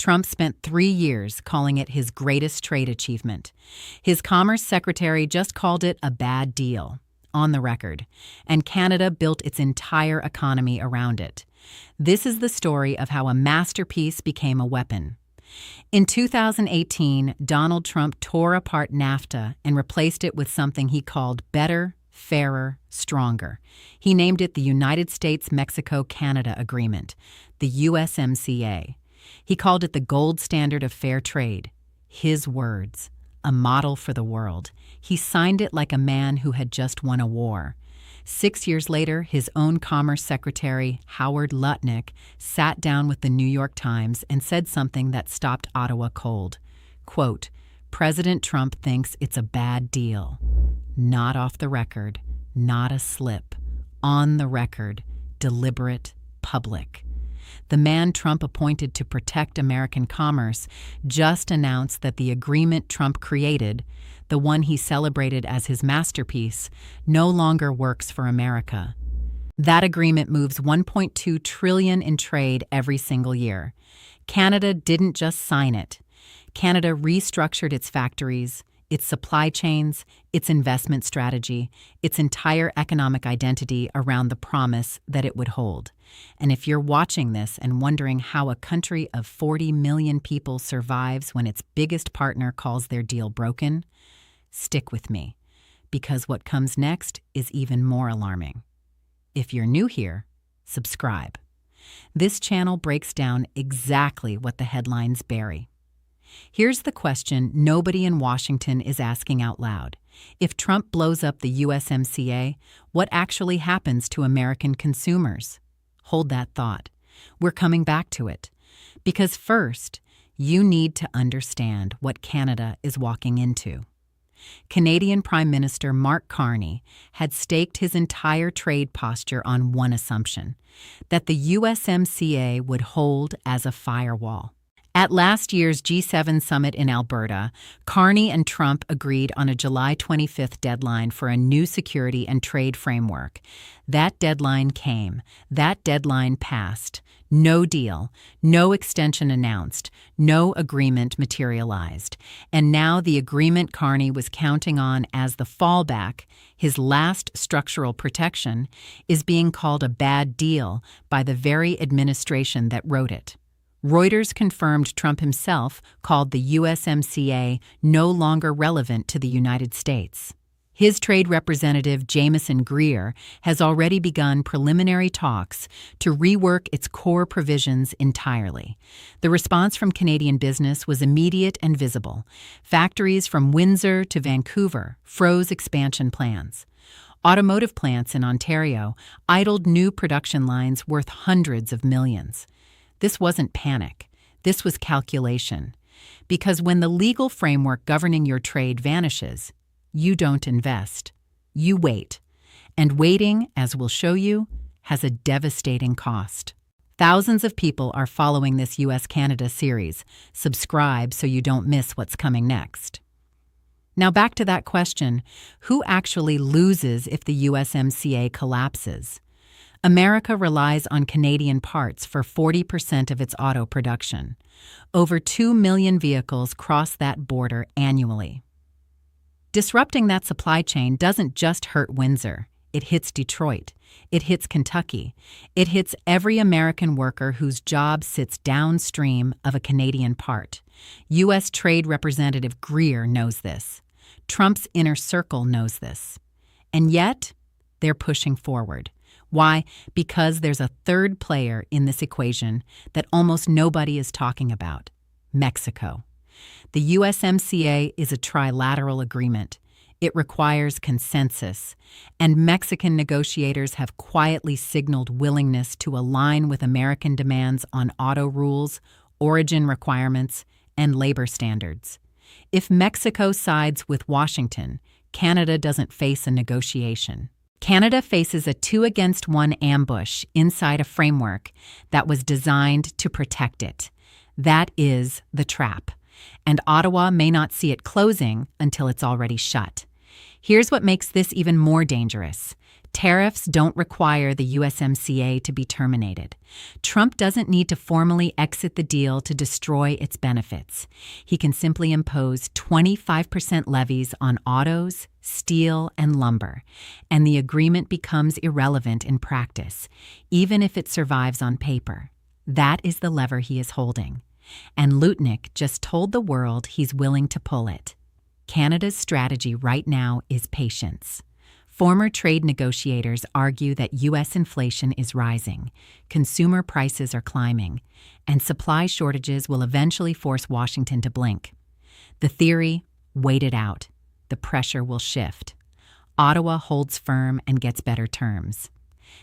Trump spent 3 years calling it his greatest trade achievement. His Commerce Secretary just called it a bad deal, on the record, and Canada built its entire economy around it. This is the story of how a masterpiece became a weapon. In 2018, Donald Trump tore apart NAFTA and replaced it with something he called better, fairer, stronger. He named it the United States-Mexico-Canada Agreement, the USMCA. He called it the gold standard of fair trade. His words, a model for the world. He signed it like a man who had just won a war. 6 years later, his own Commerce Secretary, Howard Lutnick, sat down with the New York Times and said something that stopped Ottawa cold. Quote, "President Trump thinks it's a bad deal. Not off the record, not a slip. On the record, deliberate, public." The man Trump appointed to protect American commerce just announced that the agreement Trump created, the one he celebrated as his masterpiece, no longer works for America. That agreement moves $1.2 trillion in trade every single year. Canada didn't just sign it. Canada restructured its factories, its supply chains, its investment strategy, its entire economic identity around the promise that it would hold. And if you're watching this and wondering how a country of 40 million people survives when its biggest partner calls their deal broken, stick with me, because what comes next is even more alarming. If you're new here, subscribe. This channel breaks down exactly what the headlines bury. Here's the question nobody in Washington is asking out loud. If Trump blows up the USMCA, what actually happens to American consumers? Hold that thought. We're coming back to it. Because first, you need to understand what Canada is walking into. Canadian Prime Minister Mark Carney had staked his entire trade posture on one assumption, that the USMCA would hold as a firewall. At last year's G7 summit in Alberta, Carney and Trump agreed on a July 25th deadline for a new security and trade framework. That deadline came. That deadline passed. No deal, no extension announced, no agreement materialized. And now the agreement Carney was counting on as the fallback, his last structural protection, is being called a bad deal by the very administration that wrote it. Reuters confirmed Trump himself called the USMCA no longer relevant to the United States. His Trade Representative Jamieson Greer has already begun preliminary talks to rework its core provisions entirely. The response from Canadian business was immediate and visible. Factories from Windsor to Vancouver froze expansion plans. Automotive plants in Ontario idled new production lines worth hundreds of millions. This wasn't panic. This was calculation. Because when the legal framework governing your trade vanishes, you don't invest. You wait. And waiting, as we'll show you, has a devastating cost. Thousands of people are following this US-Canada series. Subscribe so you don't miss what's coming next. Now back to that question, who actually loses if the USMCA collapses? America relies on Canadian parts for 40% of its auto production. Over 2 million vehicles cross that border annually. Disrupting that supply chain doesn't just hurt Windsor. It hits Detroit. It hits Kentucky. It hits every American worker whose job sits downstream of a Canadian part. U.S. Trade Representative Greer knows this. Trump's inner circle knows this. And yet, they're pushing forward. Why? Because there's a third player in this equation that almost nobody is talking about: Mexico. The USMCA is a trilateral agreement. It requires consensus, and Mexican negotiators have quietly signaled willingness to align with American demands on auto rules, origin requirements, and labor standards. If Mexico sides with Washington, Canada doesn't face a negotiation. Canada faces a 2-against-1 ambush inside a framework that was designed to protect it. That is the trap. And Ottawa may not see it closing until it's already shut. Here's what makes this even more dangerous. Tariffs don't require the USMCA to be terminated. Trump doesn't need to formally exit the deal to destroy its benefits. He can simply impose 25% levies on autos, steel, and lumber, and the agreement becomes irrelevant in practice, even if it survives on paper. That is the lever he is holding. And Lutnick just told the world he's willing to pull it. Canada's strategy right now is patience. Former trade negotiators argue that U.S. inflation is rising, consumer prices are climbing, and supply shortages will eventually force Washington to blink. The theory: wait it out. The pressure will shift. Ottawa holds firm and gets better terms.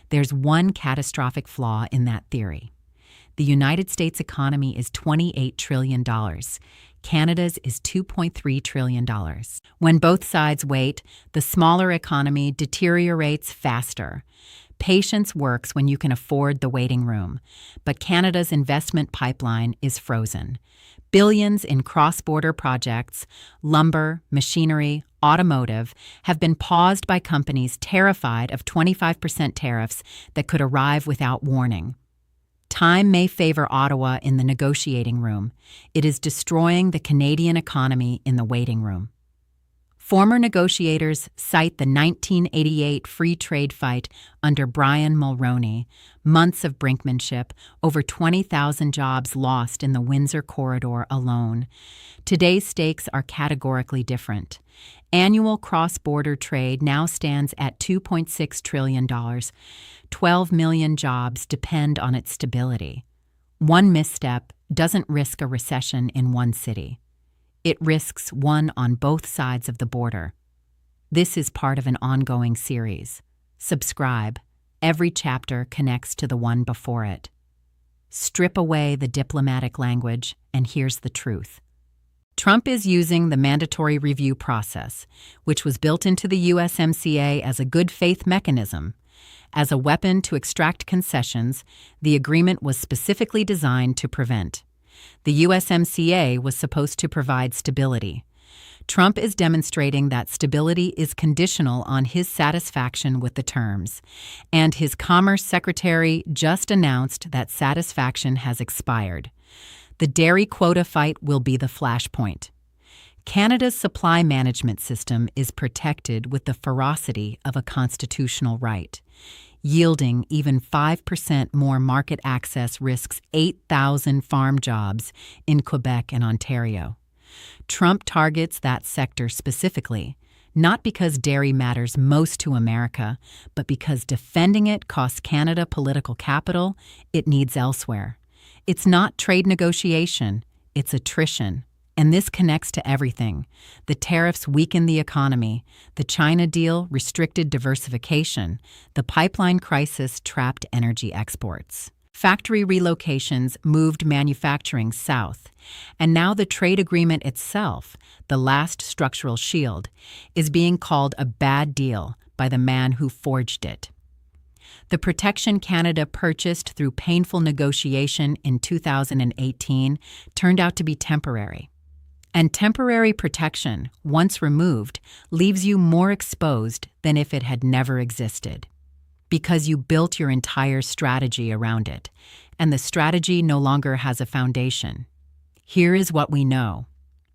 There's one catastrophic flaw in that theory. The United States economy is $28 trillion. Canada's is $2.3 trillion. When both sides wait, the smaller economy deteriorates faster. Patience works when you can afford the waiting room, but Canada's investment pipeline is frozen. Billions in cross-border projects, lumber, machinery, automotive, have been paused by companies terrified of 25% tariffs that could arrive without warning. Time may favor Ottawa in the negotiating room. It is destroying the Canadian economy in the waiting room. Former negotiators cite the 1988 free trade fight under Brian Mulroney, months of brinkmanship, over 20,000 jobs lost in the Windsor corridor alone. Today's stakes are categorically different. Annual cross-border trade now stands at $2.6 trillion. 12 million jobs depend on its stability. One misstep doesn't risk a recession in one city. It risks one on both sides of the border. This is part of an ongoing series. Subscribe. Every chapter connects to the one before it. Strip away the diplomatic language, and here's the truth. Trump is using the mandatory review process, which was built into the USMCA as a good faith mechanism. As a weapon to extract concessions, the agreement was specifically designed to prevent. The USMCA was supposed to provide stability. Trump is demonstrating that stability is conditional on his satisfaction with the terms, and his Commerce Secretary just announced that satisfaction has expired. The dairy quota fight will be the flashpoint. Canada's supply management system is protected with the ferocity of a constitutional right. Yielding even 5% more market access risks 8,000 farm jobs in Quebec and Ontario. Trump targets that sector specifically, not because dairy matters most to America, but because defending it costs Canada political capital it needs elsewhere. It's not trade negotiation, it's attrition. And this connects to everything. The tariffs weaken the economy. The China deal restricted diversification. The pipeline crisis trapped energy exports. Factory relocations moved manufacturing south. And now the trade agreement itself, the last structural shield, is being called a bad deal by the man who forged it. The protection Canada purchased through painful negotiation in 2018 turned out to be temporary. And temporary protection, once removed, leaves you more exposed than if it had never existed. Because you built your entire strategy around it, and the strategy no longer has a foundation. Here is what we know.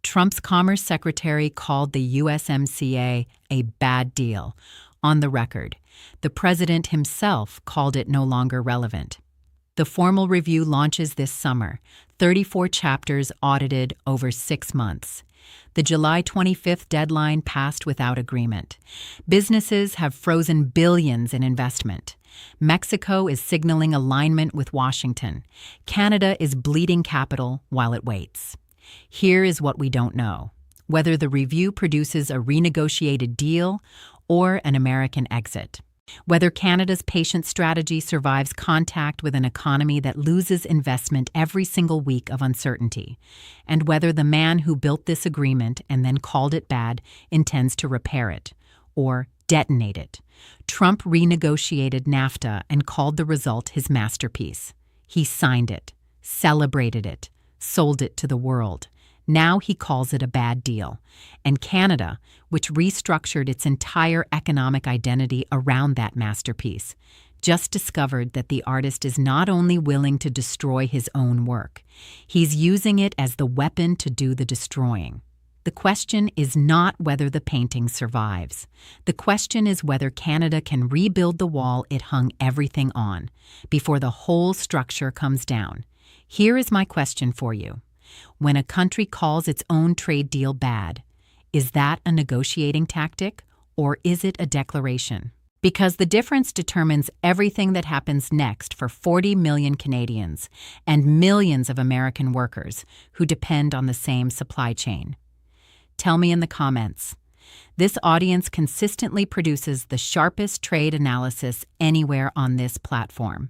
Trump's Commerce Secretary called the USMCA a bad deal. On the record, the president himself called it no longer relevant. The formal review launches this summer, 34 chapters audited over 6 months. The July 25th deadline passed without agreement. Businesses have frozen billions in investment. Mexico is signaling alignment with Washington. Canada is bleeding capital while it waits. Here is what we don't know: whether the review produces a renegotiated deal or an American exit. Whether Canada's patient strategy survives contact with an economy that loses investment every single week of uncertainty, and whether the man who built this agreement and then called it bad intends to repair it or detonate it. Trump renegotiated NAFTA and called the result his masterpiece. He signed it, celebrated it, sold it to the world. Now he calls it a bad deal. And Canada, which restructured its entire economic identity around that masterpiece, just discovered that the artist is not only willing to destroy his own work, he's using it as the weapon to do the destroying. The question is not whether the painting survives. The question is whether Canada can rebuild the wall it hung everything on before the whole structure comes down. Here is my question for you. When a country calls its own trade deal bad, is that a negotiating tactic or is it a declaration? Because the difference determines everything that happens next for 40 million Canadians and millions of American workers who depend on the same supply chain. Tell me in the comments. This audience consistently produces the sharpest trade analysis anywhere on this platform.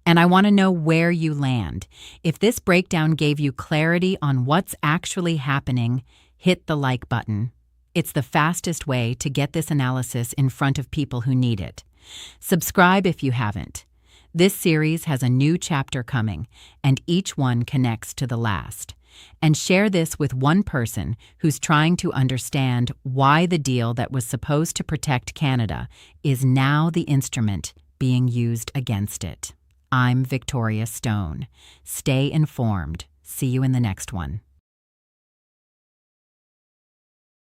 And I want to know where you land. If this breakdown gave you clarity on what's actually happening, hit the like button. It's the fastest way to get this analysis in front of people who need it. Subscribe if you haven't. This series has a new chapter coming, and each one connects to the last. And share this with one person who's trying to understand why the deal that was supposed to protect Canada is now the instrument being used against it. I'm Victoria Stone. Stay informed. See you in the next one.